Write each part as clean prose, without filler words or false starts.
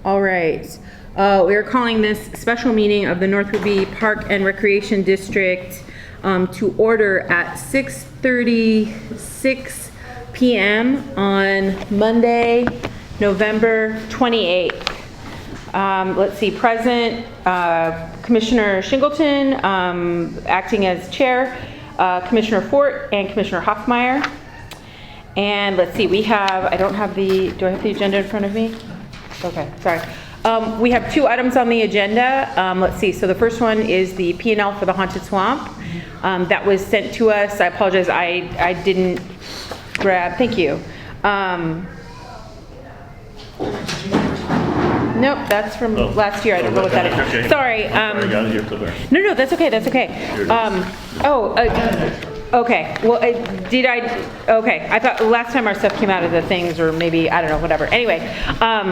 All right. We are calling this special meeting of the North Whidbey Park and Recreation District to order at 6:36 p.m. on Monday, November 28th. Let's see, present Commissioner Shingleton acting as chair, Commissioner Fort and Commissioner Hoffmeyer. And let's see, we have, do I have the agenda in front of me? Okay, sorry. We have two items on the agenda. Let's see, so the first one is the P&L for the Haunted Swamp. That was sent to us. I apologize, I didn't grab, thank you. Nope, that's from last year. I don't know what that is. Okay. Sorry. No, that's okay. That's okay. Okay. Well, okay. I thought last time our stuff came out of the things, or maybe I don't know, whatever. Anyway,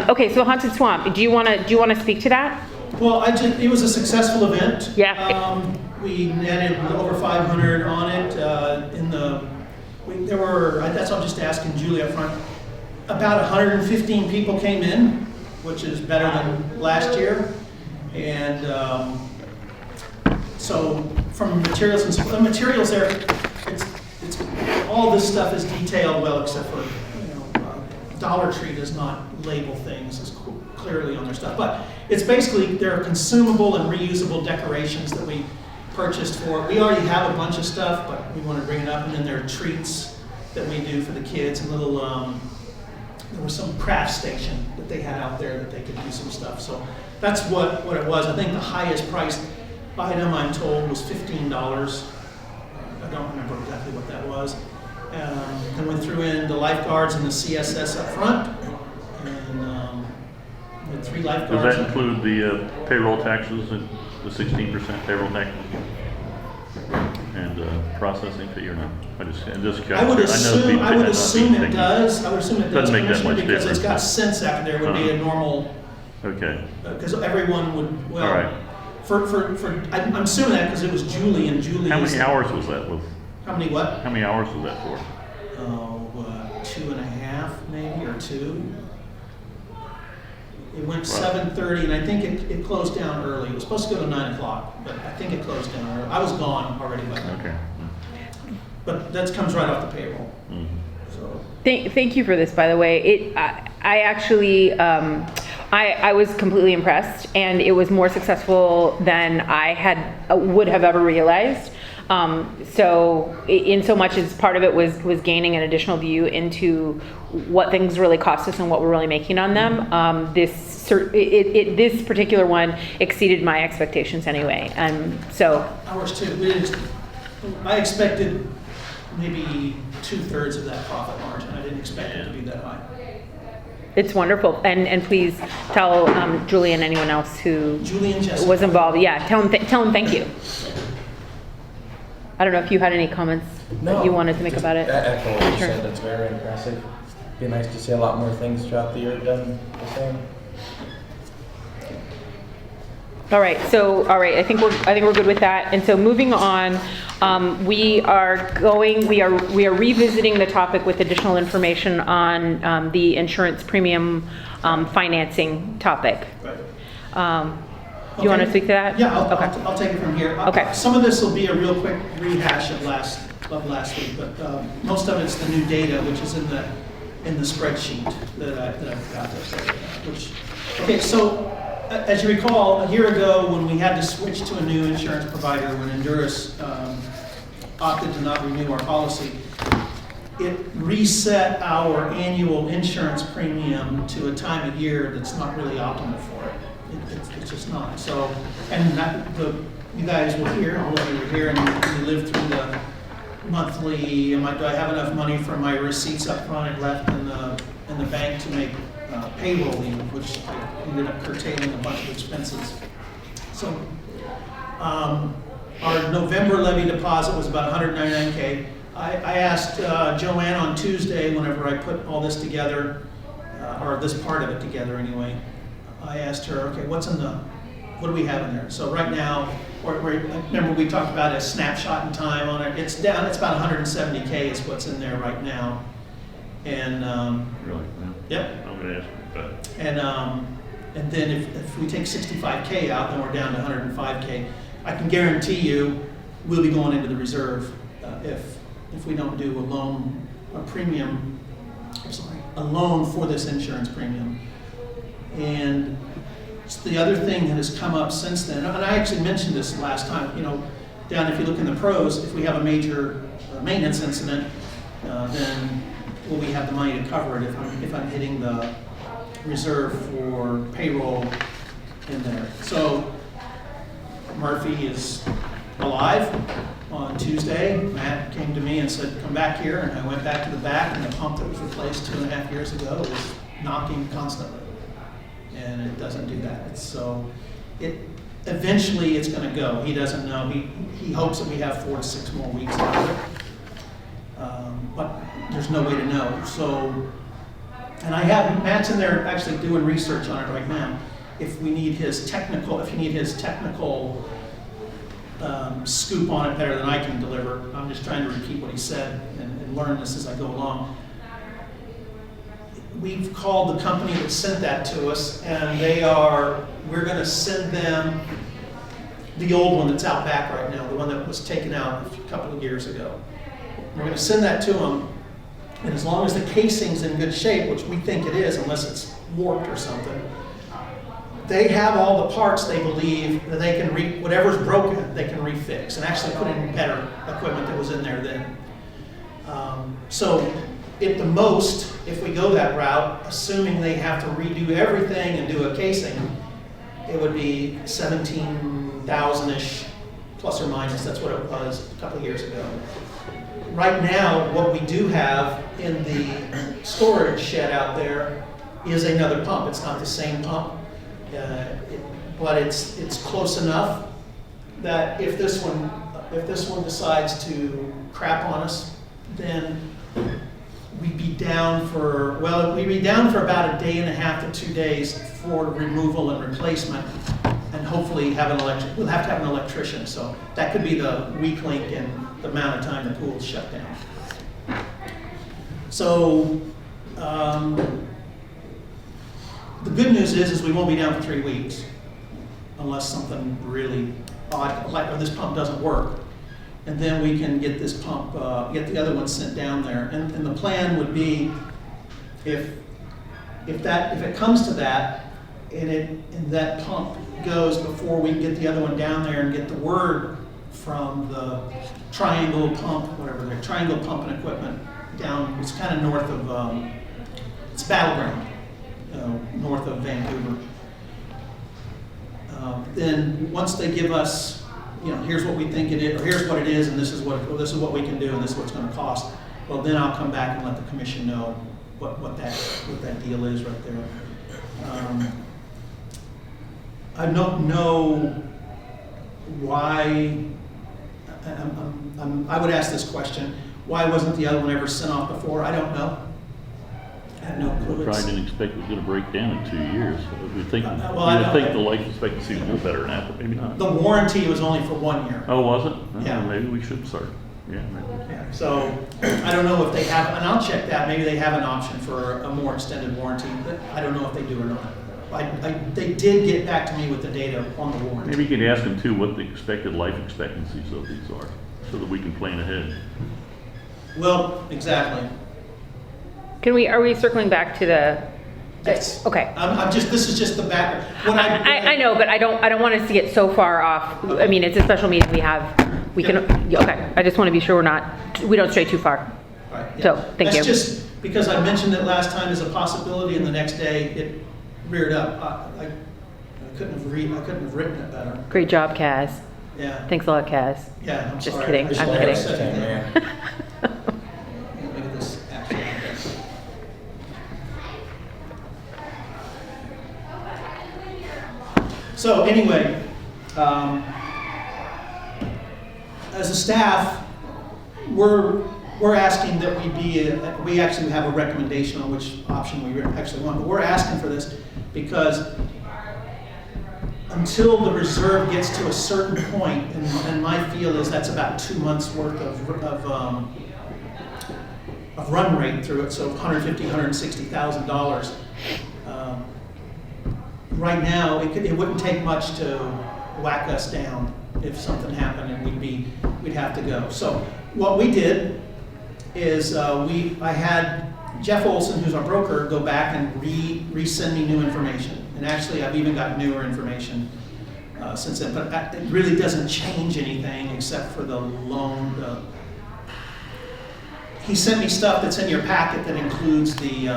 okay. So Haunted Swamp. Do you want to speak to that? Well, it was a successful event. Yeah. We netted over 500 on it. There were. That's what I'm just asking Julie up front. About 115 people came in, which is better than last year. And so from materials and the materials there, it's all this stuff is detailed well, except for Dollar Tree does not label things as clearly on their stuff. But it's basically they're consumable and reusable decorations that we purchased for. We already have a bunch of stuff, but we want to bring it up. And then there are treats that we do for the kids and little. There was some craft station that they had out there that they could do some stuff. So that's what it was. I think the highest priced item I'm told was $15. I don't remember exactly what that was. And we threw in the lifeguards and the CSS up front. And we had 3 lifeguards. Does that include the payroll taxes and the 16% payroll taxes? And processing fee or not? I would assume it does. Doesn't make that much because difference. It's got cents after there would be a normal. Okay. Because everyone would. Well, all right. I'm assuming that because it was Julie and Julie. How many hours was that with? How many what? How many hours was that for? 2.5 maybe or 2. It went 7:30, and I think it closed down early. It was supposed to go to 9 o'clock, but I think it closed down early. I was gone already by then. Okay. But that comes right off the payroll. Mm-hmm. So. Thank you for this, by the way. I actually, I was completely impressed, and it was more successful than I would have ever realized. So in so much as part of it was gaining an additional view into what things really cost us and what we're really making on them. This particular one exceeded my expectations anyway. So ours too. I expected maybe 2/3 of that profit margin. I didn't expect it to be that high. It's wonderful, and please tell Julie and anyone else who was involved. Yeah, tell them thank you. I don't know if you had any comments that you wanted to make about it. Echo what you said, that's very impressive. It'd be nice to see a lot more things throughout the year done the same. All right, I think we're good with that. And so moving on, we are revisiting the topic with additional information on the insurance premium financing topic. Right. Do you want to speak to that? Yeah, I'll take it from here. Okay. Some of this will be a real quick rehash of last week, but most of it's the new data, which is in the spreadsheet that I've got there. So as you recall, a year ago when we had to switch to a new insurance provider, when Endurus opted to not renew our policy, it reset our annual insurance premium to a time of year that's not really optimal for it. It's just not. So, and you guys were here, all of you were here, and you lived through the monthly. Do I have enough money from my receipts up front and left in the bank to make payrolling, which ended up curtailing a bunch of expenses. So, our November levy deposit was about $199K. I asked Joanne on Tuesday, whenever I put all this together, or this part of it together anyway. I asked her, okay, what do we have in there? So right now, remember we talked about a snapshot in time on it. It's down. It's about 170K is what's in there right now. And really? Yeah. Yep. I'm gonna ask you about that. And And then if we take 65K out, then we're down to 105K. I can guarantee you, we'll be going into the reserve if we don't do a loan for this insurance premium. And the other thing that has come up since then, and I actually mentioned this last time, down if you look in the pros, if we have a major maintenance incident, then will we have the money to cover it if I'm hitting the reserve for payroll in there. So Murphy is alive. On Tuesday, Matt came to me and said, come back here, and I went back to the back, and the pump that was replaced 2.5 years ago is knocking constantly. And it doesn't do that. Eventually it's going to go. He doesn't know. He hopes that we have 4 to 6 more weeks out of it. But there's no way to know. So, and Matt's in there actually doing research on it right now. If you need his technical scoop on it better than I can deliver, I'm just trying to repeat what he said and learn this as I go along. We've called the company that sent that to us, and we're going to send them the old one that's out back right now, the one that was taken out a couple of years ago. We're going to send that to them, and as long as the casing's in good shape, which we think it is, unless it's warped or something, they have all the parts they believe that they can whatever's broken, they can refix and actually put in better equipment that was in there then. So at the most, if we go that route, assuming they have to redo everything and do a casing, it would be $17,000-ish, plus or minus. That's what it was a couple of years ago. Right now, what we do have in the storage shed out there is another pump. It's not the same pump. But it's close enough that if this one decides to crap on us, then we'd be down for about a day and a half to 2 days for removal and replacement, and hopefully we'll have to have an electrician. So that could be the weak link in the amount of time the pool's shut down. So the good news is we won't be down for 3 weeks unless something really odd, like this pump doesn't work. And then we can get this pump, get the other one sent down there. And the plan would be, if it comes to that, and that pump goes before we get the other one down there and get the word from the Triangle Pump, Triangle Pump and Equipment down, it's kind of north of, it's Battleground. North of Vancouver. Then once they give us, here's what we think it is, or here's what it is, and this is what we can do, and this is what it's going to cost. Well, then I'll come back and let the commission know what that deal is right there. I don't know why. I would ask this question: why wasn't the other one ever sent off before? I don't know. I have no clue. Probably didn't expect it was going to break down in 2 years. We think I the life expectancy was a little better than that, but maybe not. The warranty was only for 1 year. Oh, was it? Yeah. Maybe we should start. Yeah, maybe. Yeah. So I don't know if they have, and I'll check that. Maybe they have an option for a more extended warranty, but I don't know if they do or not. They did get back to me with the data on the warranty. Maybe you could ask them too what the expected life expectancies of these are, so that we can plan ahead. Well, exactly. Are we circling back to the? Yes. Okay. This is just the background. I know, but I don't want us to get so far off. I mean, it's a special meeting okay. I just want to be sure we don't stray too far. All right, yeah. So, thank you. That's just because I mentioned it last time as a possibility, and the next day it reared up. I couldn't have written it better. Great job, Kaz. Yeah. Thanks a lot, Kaz. Yeah, I'm Just sorry. kidding. I should I'm have kidding. said it there. Yeah. Look at this action. So anyway, as a staff, we're asking that we actually have a recommendation on which option we actually want, but we're asking for this because until the reserve gets to a certain point, and my feel is that's about 2 months worth of run rate through it, so $150,000, $160,000. right now, it wouldn't take much to whack us down if something happened and we'd have to go. So what we did is I had Jeff Olson, who's our broker, go back and resend me new information. And actually, I've even got newer information since then, but it really doesn't change anything except for the loan. He sent me stuff that's in your packet that includes the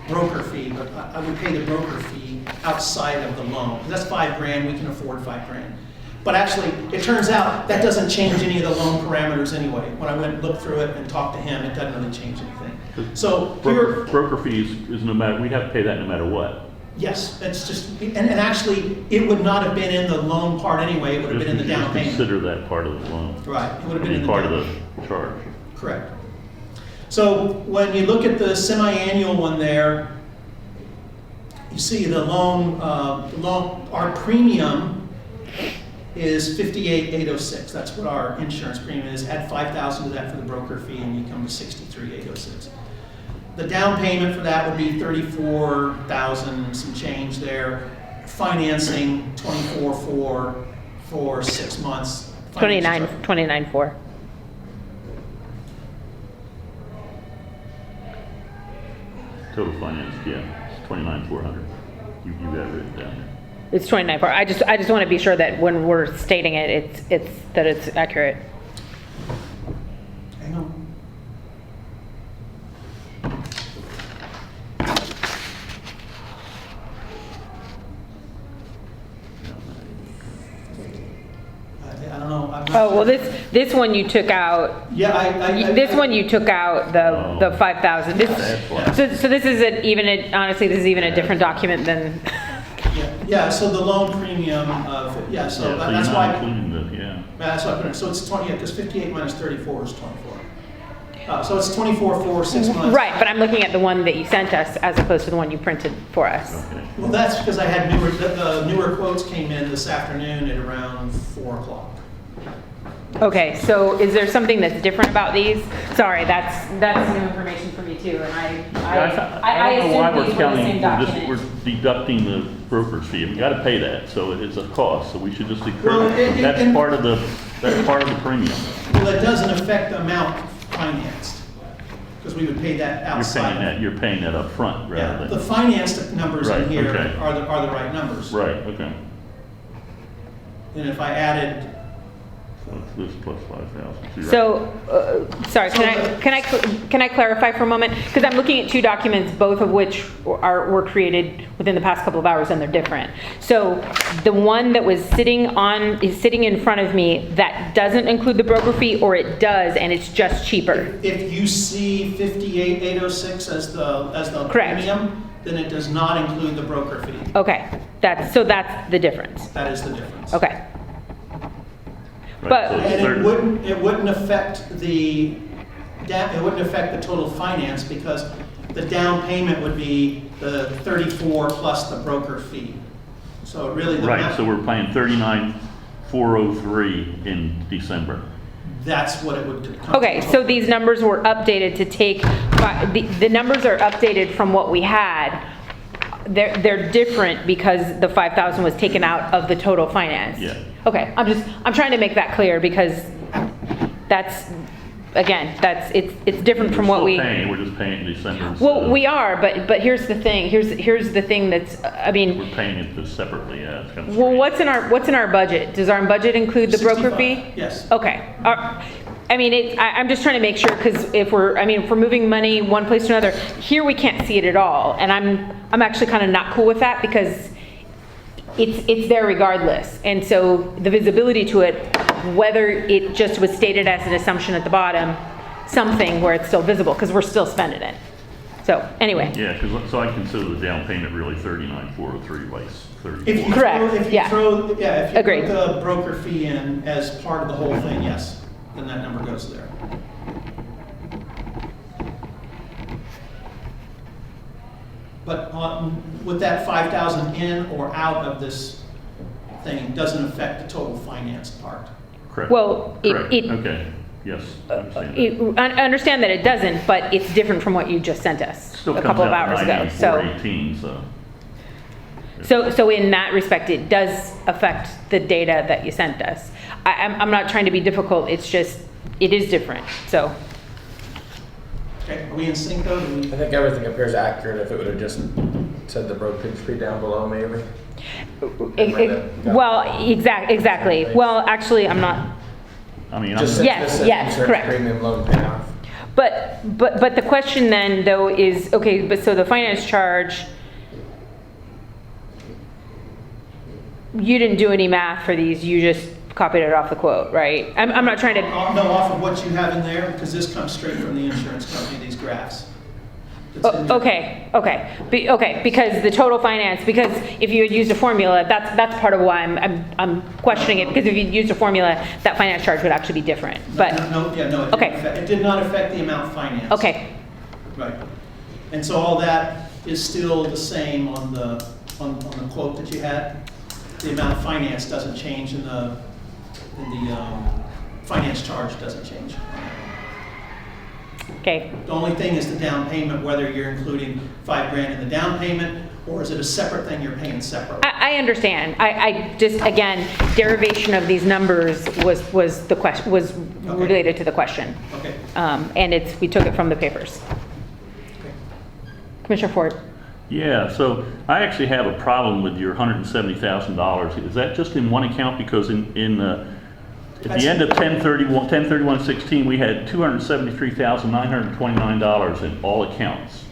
broker fee, but I would pay the broker fee outside of the loan. That's $5,000, we can afford $5,000. But actually, it turns out that doesn't change any of the loan parameters anyway. When I went and looked through it and talked to him, it doesn't really change anything. So here, Broker fees is no matter, we'd have to pay that no matter what. yes, it's just, and actually, it would not have been in the loan part anyway, it would have been in the down Just payment. consider that part of the loan. Right, it would have been in the Part down. of the charge. Correct. So when you look at the semi-annual one there, you see the loan, our premium is $58,806. That's what our insurance premium is. Add $5,000 to that for the broker fee, and you come to $63,806. The down payment for that would be $34,000 some change there. Financing $24,400 for 6 months. 29.4. Total finance, yeah, it's 29,400. You got it written down there. It's 29.4. I just want to be sure that when we're stating it, it's accurate. Hang on. I don't know. I'm not Oh, well, sure. this one you took out, Yeah, this one you took out the 5,000. That's why. So this is honestly, this is even a different document than, Yeah, so the loan premium of, so Yeah, so that's you're why, not including the, yeah. that's why I put it, so it's 20, yeah, because 58 minus 34 is 24. So it's 24 for 6 months. right, but I'm looking at the one that you sent us as opposed to the one you printed for us. Okay. Well, that's because I had the newer quotes came in this afternoon at around 4 o'clock. Okay, so is there something that's different about these? Sorry, that's new information for me too, and I don't know why assumed we're these were the same counting, we're document. deducting the broker's fee. We gotta pay that, so it's a cost, so we should just Well, incur, that's part of the premium. Well, that doesn't affect the amount financed, because we would pay that outside. You're paying that up front Yeah, rather the than, financed numbers in Right, here okay. are the right numbers. right, okay. And if I added, So it's this plus 5,000. So, sorry, can I clarify for a moment? Because I'm looking at two documents, both of which were created within the past couple of hours, and they're different. So the one that is sitting in front of me, that doesn't include the broker fee, or it does, and it's just cheaper? if you see 58,806 as the Correct. premium, then it does not include the broker fee. Okay, that's the difference. That is the difference. Okay. Right, But- so it's And 30 it wouldn't affect the total finance, because the down payment would be the 34 plus the broker fee. So it really, Right, so we're paying 39,403 in December. that's what it would come to. Okay, so these numbers were updated to take, the numbers are updated from what we had. They're different because the 5,000 was taken out of the total finance. Yeah. Okay, I'm trying to make that clear, because it's different from what we. We're just paying December. instead Well, of- we are, but here's the thing, here's the thing that's, We're paying it just separately, yeah, it's kind of. well, what's in our budget? Does our budget include the broker 65, fee? yes. Okay. I'm just trying to make sure, because if we're moving money one place to another, here we can't see it at all. And I'm actually kind of not cool with that, because it's there regardless. And so the visibility to it, whether it just was stated as an assumption at the bottom, something where it's still visible, because we're still spending it. So anyway, Yeah, because, so I consider the down payment really 39,403 less If 34. you Correct, throw, if yeah. you throw, yeah, if you Agreed. put the broker fee in as part of the whole thing, yes, then that number goes there. But with that 5,000 in or out of this thing, doesn't affect the total finance part. Correct. Well, Correct, it- okay, yes, I understand that. I understand that it doesn't, but it's different from what you just sent us Still a comes couple of out hours to ago. So 9418, so. So in that respect, it does affect the data that you sent us. I'm not trying to be difficult, it's just, it is different, so. Okay, are we in sync though? Do we- I think everything appears accurate if it would have just said the road page fee down below maybe. Well, exactly. Well, actually, I'm not, I mean, Just I'm, Yes, this says yes, insurance correct. premium loan payoff. but the question then though is, okay, but so the finance charge, you didn't do any math for these, you just copied it off the quote, right? I'm not trying to, No, off of what you have in there, because this comes straight from the insurance company, these graphs. That's in there. okay, because the total finance, because if you had used a formula, that's part of why I'm questioning it, because if you'd used a formula, that finance charge would actually be different, but, No, it didn't Okay. affect, it did not affect the amount financed. okay, Right. And so all that is still the same on the quote that you had. The amount of finance doesn't change and the finance charge doesn't change. okay. The only thing is the down payment, whether you're including $5,000 in the down payment, or is it a separate thing you're paying separately? I understand. I just, again, derivation of these numbers was the question, was related to the question. Okay. And we took it from the papers. Okay. Commissioner Ford? yeah, so I actually have a problem with your $170,000. Is that just in one account? Because at the end of 10/31/16, we had $273,929 in all accounts.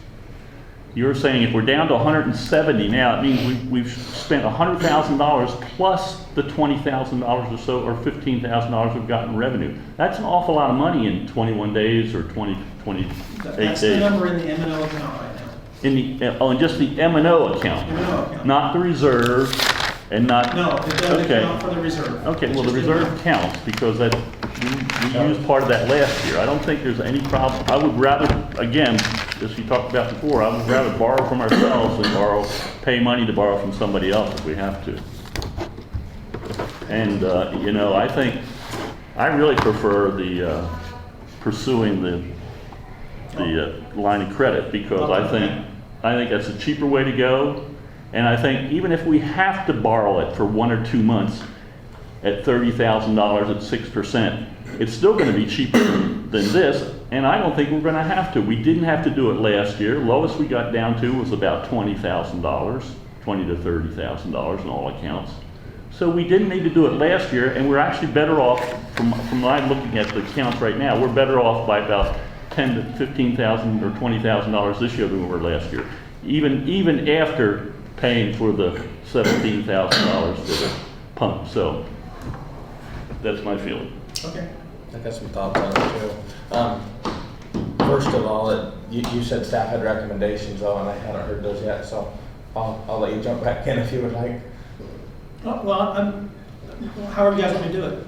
You're saying if we're down to 170 now, it means we've spent $100,000 plus the $20,000 or so, or $15,000 we've gotten in revenue. That's an awful lot of money in 21 days or 28 That's the days. number in the M&O account right now. In just the M&O account, M&O account. not the reserve, and not. No, it doesn't Okay. account for the reserve. Okay, well, the It's just reserve M&O. counts because we used part of that last year. I don't think there's any problem. I would rather, again, as you talked about before, I would rather borrow from ourselves than pay money to borrow from somebody else if we have to. And, I really prefer pursuing the line of credit because I think that's a cheaper way to go. And I think even if we have to borrow it for 1 or 2 months at $30,000 at 6%, it's still going to be cheaper than this. And I don't think we're going to have to. We didn't have to do it last year. Lowest we got down to was about $20,000, $20,000 to $30,000 in all accounts. So we didn't need to do it last year, and we're actually better off, from what I'm looking at the accounts right now, we're better off by about $10,000 to $15,000 or $20,000 this year than we were last year. Even after paying for the $17,000 for the pump. So that's my feeling. Okay. I got some thoughts on it too. First of all, you said staff had recommendations, and I hadn't heard those yet, so I'll let you jump back in if you would like. Oh, well, however you guys want me to do it.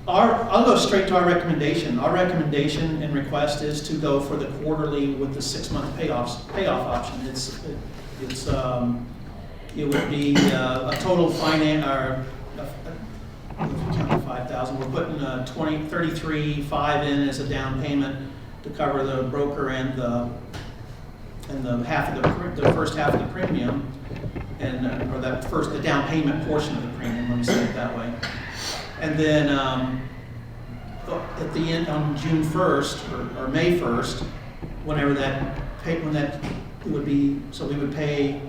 I'll go straight to our recommendation. Our recommendation and request is to go for the quarterly with the 6-month payoff option. It would be a total finance, or if you count 5,000, we're putting 33.5 in as a down payment to cover the broker and the first half of the premium, and or the down payment portion of the premium. Let me say it that way. And then at the end on June 1st or May 1st, when that it would be, so we would pay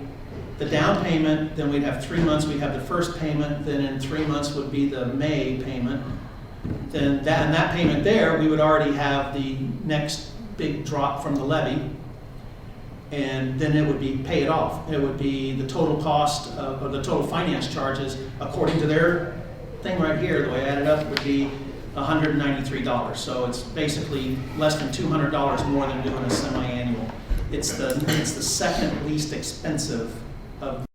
the down payment, then we'd have 3 months, we'd have the first payment, then in 3 months would be the May payment. Then that payment there, we would already have the next big drop from the levy, and then it would be paid off. It would be the total cost or the total finance charges, according to their thing right here, the way I added up, would be $193. So it's basically less than $200 more than doing a semi-annual. It's the second least expensive of